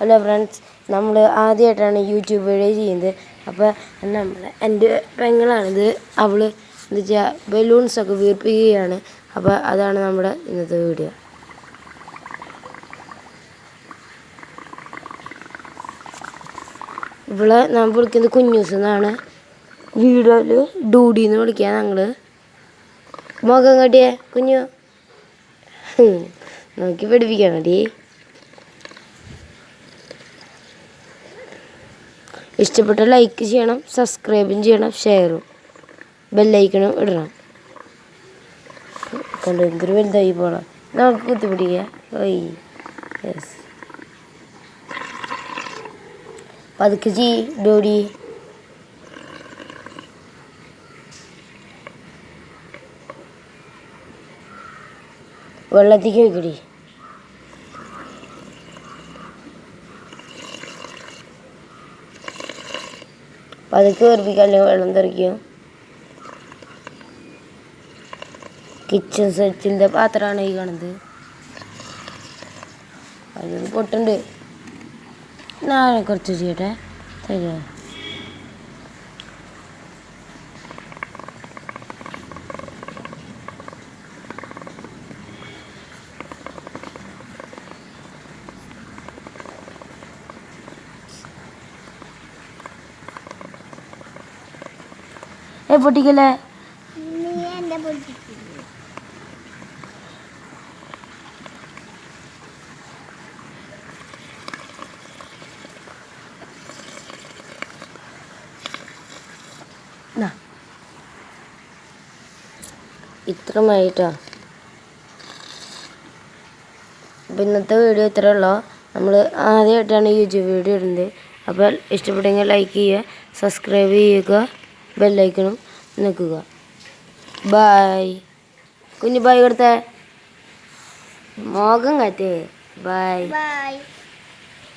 Hello friends, നമ്മൾ ആദ്യമായിട്ടാണ് YouTube video ചെയ്യുന്നത്. അപ്പോൾ എൻ്റെ പെങ്ങളാണിത്. അവൾ എന്താ വെച്ചാൽ ബലൂൺസൊക്കെ വീർപ്പിക്കുകയാണ്. അപ്പോൾ അതാണ് നമ്മുടെ ഇന്നത്തെ വീഡിയോ. ഇവളെ നമ്മൾ വിളിക്കുന്നത് കുഞ്ഞൂസ് എന്നാണ്. വീഡിയോയിൽ ഡൂഡി എന്ന് വിളിക്കുക. ഞങ്ങൾ മുഖം കട്ടിയേ കുഞ്ഞു നോക്കി പഠിപ്പിക്കാൻ മതി. ഇഷ്ടപ്പെട്ട ലൈക്ക് ചെയ്യണം, സബ്സ്ക്രൈബും ചെയ്യണം, ഷെയറും ബെല്ലൈക്കണും ഇടണം. കണ്ടു എന്തൊരു വലുതായി പോകണം. നമുക്ക് കുത്തിപ്പിടിക്കുക. യെസ്, പതുക്കെ ഡോഡി. വെള്ളത്തേക്ക് വയ്ക്കടി. പതുക്കെ വേർപ്പിക്കല്ലേ, വെള്ളം തെറിക്കും. കിച്ചൺ സെറ്റിൻ്റെ പാത്രമാണ് ഈ കാണുന്നത്. അതിൽ പൊട്ടുണ്ട്. ഞാൻ കുറച്ച് ചെയ്യട്ടെ, തരുമോ? പൊട്ടിക്കല്ലേ. ഇത്രമായിട്ടാ. അപ്പം ഇന്നത്തെ വീഡിയോ ഇത്രയേ ഉള്ളൂ. നമ്മൾ ആദ്യമായിട്ടാണ് യൂട്യൂബ് വീഡിയോ ഇടുന്നത്. അപ്പോൾ ഇഷ്ടപ്പെട്ടെങ്കിൽ ലൈക്ക് ചെയ്യുക, സബ്സ്ക്രൈബ് ചെയ്യുക, ബെല്ലൈക്കണും നിൽക്കുക. ബായ്. കുഞ്ഞു ബായ് കൊടുത്തേ. മോകം കാറ്റേ. ബായ്.